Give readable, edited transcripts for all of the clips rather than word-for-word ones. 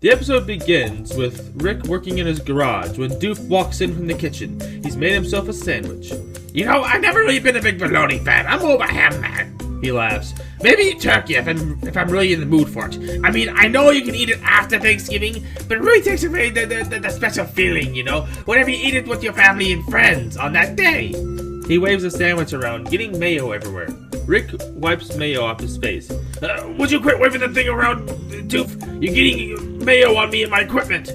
The episode begins with Rick working in his garage when Doof walks in from the kitchen. He's made himself a sandwich. You know, I've never really been a big bologna fan. I'm more of a ham man. He laughs. Maybe turkey if I'm really in the mood for it. I mean, I know you can eat it after Thanksgiving, but it really takes away the special feeling, you know, whenever you eat it with your family and friends on that day. He waves a sandwich around, getting mayo everywhere. Rick wipes mayo off his face. Would you quit waving the thing around, Doof? You're getting mayo on me and my equipment.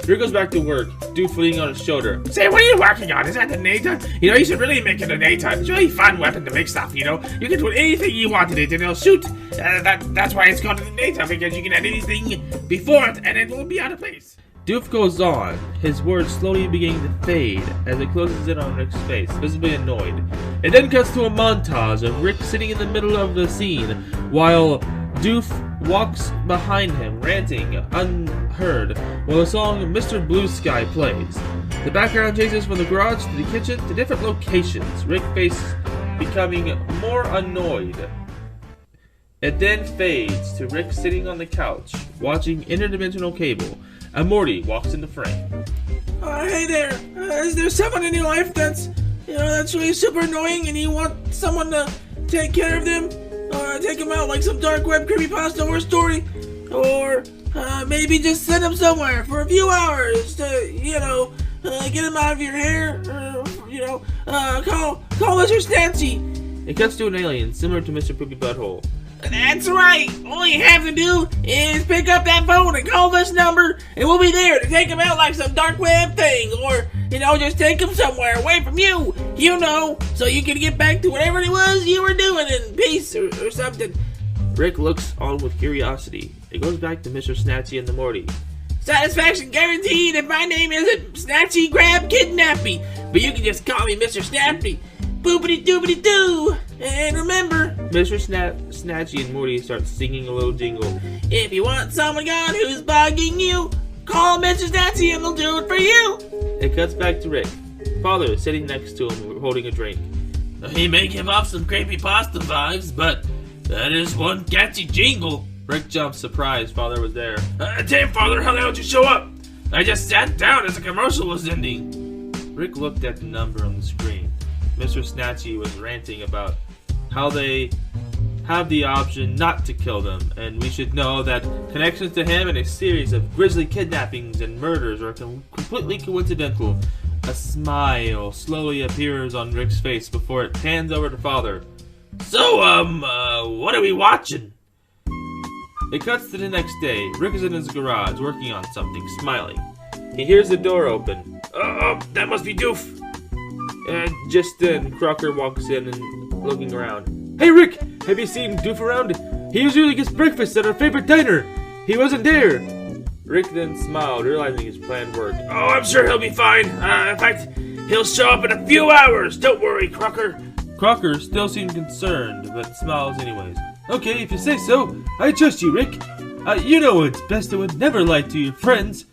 Rick goes back to work, Doof leaning on his shoulder. Say, what are you working on? Is that the Nata? You know, you should really make it a Nata. It's a really fun weapon to make stuff, you know? You can do anything you want in it and it'll shoot. That's why it's called a Nata, because you can add anything before it and it will be out of place. Doof goes on, his words slowly beginning to fade as it closes in on Rick's face, visibly annoyed. It then cuts to a montage of Rick sitting in the middle of the scene, while Doof walks behind him, ranting, unheard, while the song Mr. Blue Sky plays. The background changes from the garage to the kitchen to different locations, Rick's face becoming more annoyed. It then fades to Rick sitting on the couch, watching interdimensional cable. And Morty walks into frame. Hey there, is there someone in your life that's really super annoying and you want someone to take care of them? Or take them out like some dark web creepypasta or story? Or maybe just send them somewhere for a few hours to, get them out of your hair? Or, call Mr. Snatchy. It cuts to an alien similar to Mr. Poopy Butthole. That's right. All you have to do is pick up that phone and call this number, and we'll be there to take him out like some dark web thing, or, just take him somewhere away from you, so you can get back to whatever it was you were doing in peace or something. Rick looks on with curiosity. It goes back to Mr. Snatchy and the Morty. Satisfaction guaranteed, and my name isn't Snatchy Grab Kidnappy, but you can just call me Mr. Snappy. Boopity doopity doo! And remember, Mr. Snatchy and Morty start singing a little jingle. If you want someone gone who's bugging you, call Mr. Snatchy and they'll do it for you. It cuts back to Rick. Father is sitting next to him holding a drink. He may give off some creepypasta vibes, but that is one catchy jingle. Rick jumps, surprised Father was there. Damn, Father, how the hell did you show up? I just sat down as the commercial was ending. Rick looked at the number on the screen. Mr. Snatchy was ranting about how they have the option not to kill them, and we should know that connections to him and a series of grisly kidnappings and murders are completely coincidental. A smile slowly appears on Rick's face before it pans over to Father. So, what are we watching? It cuts to the next day. Rick is in his garage working on something, smiling. He hears the door open. That must be Doof. Just then, Crocker walks in and looking around. Hey Rick, have you seen Doof around? He usually gets breakfast at our favorite diner. He wasn't there. Rick then smiled, realizing his plan worked. Oh, I'm sure he'll be fine. In fact, he'll show up in a few hours. Don't worry, Crocker. Crocker still seemed concerned, but smiles anyways. Okay, if you say so. I trust you, Rick. You know it's best to never lie to your friends.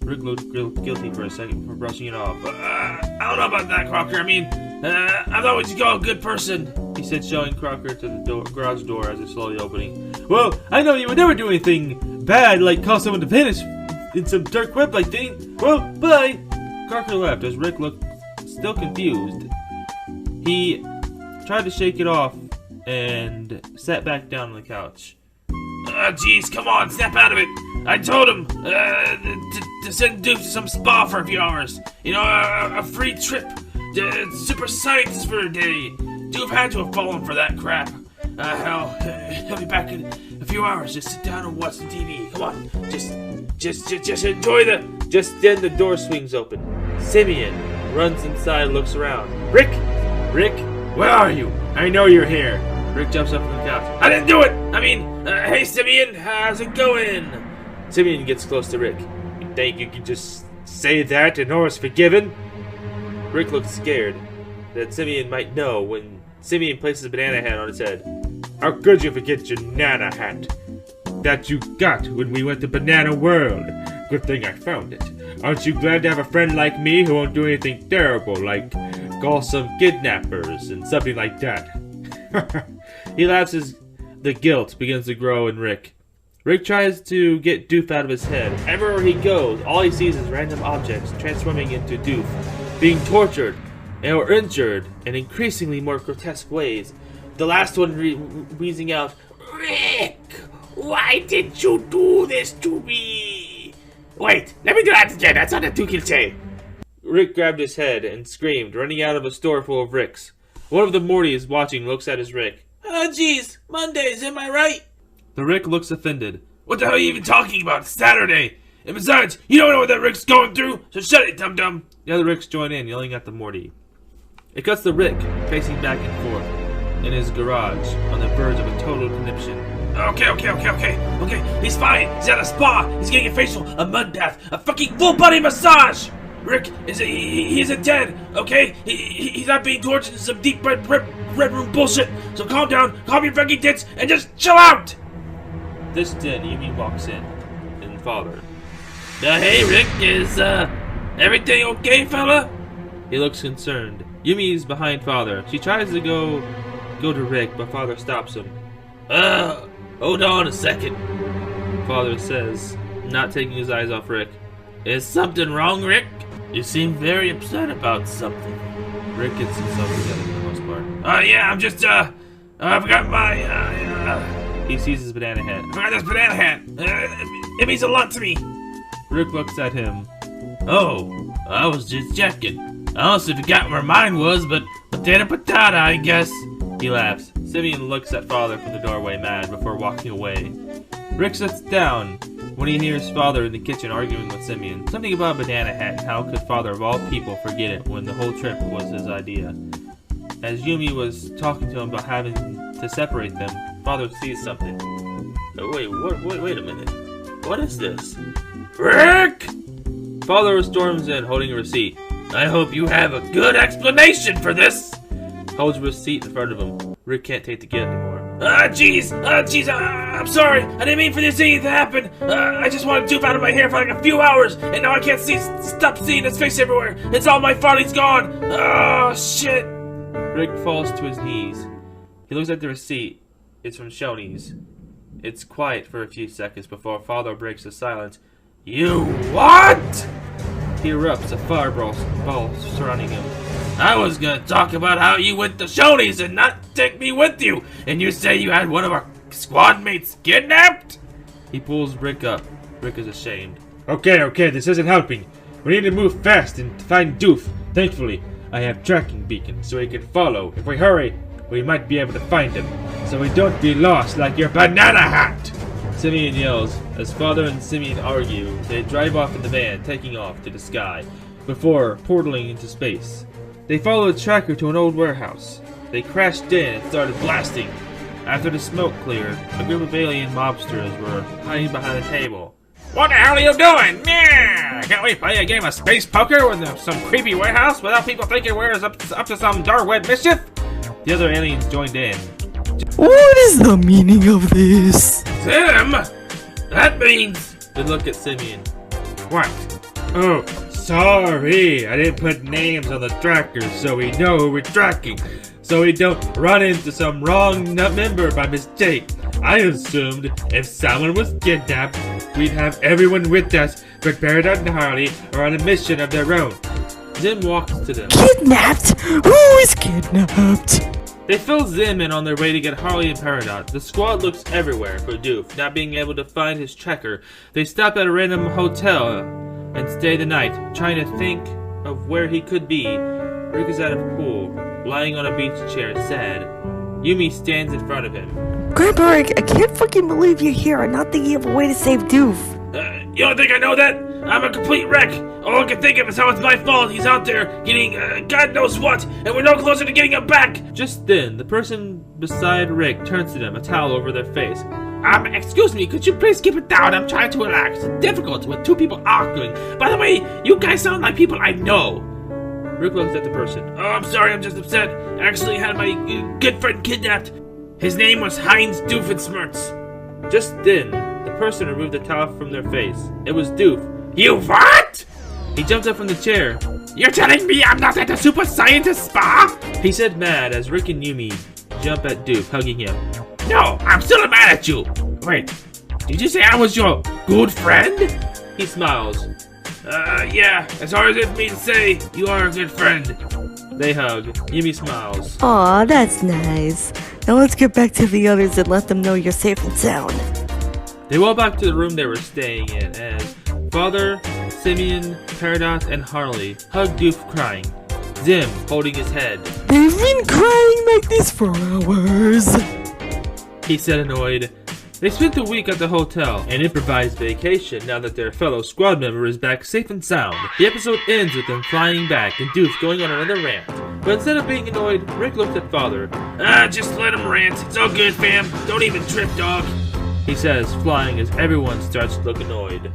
Rick looked guilty for a second before brushing it off. I don't know about that, Crocker. I mean, I thought we'd call a good person, he said, showing Crocker to the garage door as it's slowly opening. Well, I know you would never do anything bad, like cause someone to vanish in some dark web-like thing. Well, bye. Crocker left as Rick looked still confused. He tried to shake it off and sat back down on the couch. Jeez, come on, snap out of it. I told him to send Doof to some spa for a few hours. A free trip to Super Science for a day. Doof had to have fallen for that crap. Hell, he'll be back in a few hours. Just sit down and watch some TV. Come on, just enjoy the... Just then the door swings open. Simeon runs inside and looks around. Rick, where are you? I know you're here. Rick jumps up from the couch. I didn't do it! I mean, hey Simeon, how's it going? Simeon gets close to Rick. You think you can just say that and all is forgiven? Rick looks scared that Simeon might know when Simeon places a banana hat on his head. How could you forget your Nana hat? That you got when we went to Banana World. Good thing I found it. Aren't you glad to have a friend like me who won't do anything terrible, like call some kidnappers and something like that? He laughs as the guilt begins to grow in Rick. Rick tries to get Doof out of his head. Everywhere he goes, all he sees is random objects transforming into Doof, being tortured or injured in increasingly more grotesque ways. The last one wheezing out, Rick, why did you do this to me? Wait, let me do that again. That sounded too guilty. Rick grabbed his head and screamed, running out of a store full of Ricks. One of the Mortys watching looks at his Rick. Oh, jeez. Mondays, am I right? The Rick looks offended. What the hell are you even talking about? It's Saturday. And besides, you don't know what that Rick's going through, so shut it, dum-dum. The other Ricks join in, yelling at the Morty. It cuts the Rick, pacing back and forth, in his garage, on the verge of a total conniption. Okay. He's fine. He's at a spa. He's getting a facial, a mud bath, a fucking full body massage. Rick, he isn't dead, okay? He's not being tortured in some deep red room bullshit. So calm down, calm your fucking tits, and just chill out. This then, Yumi walks in, and Father. Hey Rick, is everything okay, fella? He looks concerned. Yumi's behind Father. She tries to go to Rick, but Father stops him. Hold on a second. Father says, not taking his eyes off Rick. Is something wrong, Rick? You seem very upset about something. Rick gets himself together for the most part. Yeah, I'm just, I forgot my, He sees his banana hat. I forgot this banana hat. It means a lot to me. Rick looks at him. Oh, I was just checking. I honestly forgot where mine was, but potato, I guess. He laughs. Simeon looks at Father from the doorway, mad, before walking away. Rick sits down when he hears Father in the kitchen arguing with Simeon. Something about a banana hat, and how could Father of all people forget it when the whole trip was his idea. As Yumi was talking to him about having to separate them, Father sees something. Oh, wait a minute. What is this? Rick! Father storms in, holding a receipt. I hope you have a good explanation for this. Holds a receipt in front of him. Rick can't take the kid anymore. Jeez, I'm sorry. I didn't mean for this thing to happen. I just wanted Doof out of my hair for like a few hours, and now I can't stop seeing his face everywhere. It's all my fault. He's gone. Oh, shit. Rick falls to his knees. He looks at the receipt. It's from Shoney's. It's quiet for a few seconds before Father breaks the silence. You what? He erupts, a fireball surrounding him. I was gonna talk about how you went to Shoney's and not take me with you, and you say you had one of our squad mates kidnapped? He pulls Rick up. Rick is ashamed. Okay, this isn't helping. We need to move fast and find Doof. Thankfully, I have tracking beacon so he can follow. If we hurry, we might be able to find him, so we don't be lost like your banana hat! Simeon yells. As Father and Simeon argue, they drive off in the van, taking off to the sky, before portaling into space. They follow a tracker to an old warehouse. They crashed in and started blasting. After the smoke cleared, a group of alien mobsters were hiding behind a table. What the hell are you doing? Yeah, can't we play a game of space poker with some creepy warehouse without people thinking we're up to some dark web mischief? The other aliens joined in. What is the meaning of this? Tim, that means... They look at Simeon. What? Oh, sorry. I didn't put names on the trackers so we know who we're tracking. So we don't run into some wrong member by mistake. I assumed if someone was kidnapped, we'd have everyone with us, prepared on Harley or on a mission of their own. Zim walks to them. Kidnapped? Who is kidnapped? They fill Zim in on their way to get Harley and Peridot. The squad looks everywhere for Doof, not being able to find his tracker. They stop at a random hotel and stay the night, trying to think of where he could be. Rick is at a pool, lying on a beach chair, sad. Yumi stands in front of him. Grandpa Rick, I can't fucking believe you're here. I'm not thinking of a way to save Doof. You don't think I know that? I'm a complete wreck. All I can think of is how it's my fault he's out there getting God knows what, and we're no closer to getting him back. Just then, the person beside Rick turns to them, a towel over their face. Excuse me, could you please keep it down? I'm trying to relax. It's difficult with two people arguing. By the way, you guys sound like people I know. Rick looks at the person. Oh, I'm sorry, I'm just upset. I actually had my good friend kidnapped. His name was Heinz Doofenshmirtz. Just then, the person removed the towel from their face. It was Doof. You what? He jumped up from the chair. You're telling me I'm not at the super scientist spa? He said mad as Rick and Yumi jump at Doof, hugging him. No, I'm still mad at you. Wait, Did you say I was your good friend? He smiles. Yeah, as hard as it for me to say, you are a good friend. They hug. Yumi smiles. Aw, that's nice. Now let's get back to the others and let them know you're safe and sound. They walk back to the room they were staying in as Father, Simeon, Peridot, and Harley hug Doof crying. Zim holding his head. They've been crying like this for hours. He said annoyed. They spent the week at the hotel, an improvised vacation now that their fellow squad member is back safe and sound. The episode ends with them flying back and Doof going on another rant. But instead of being annoyed, Rick looked at Father. Just let him rant. It's all good, fam. Don't even trip, dog. He says, flying as everyone starts to look annoyed.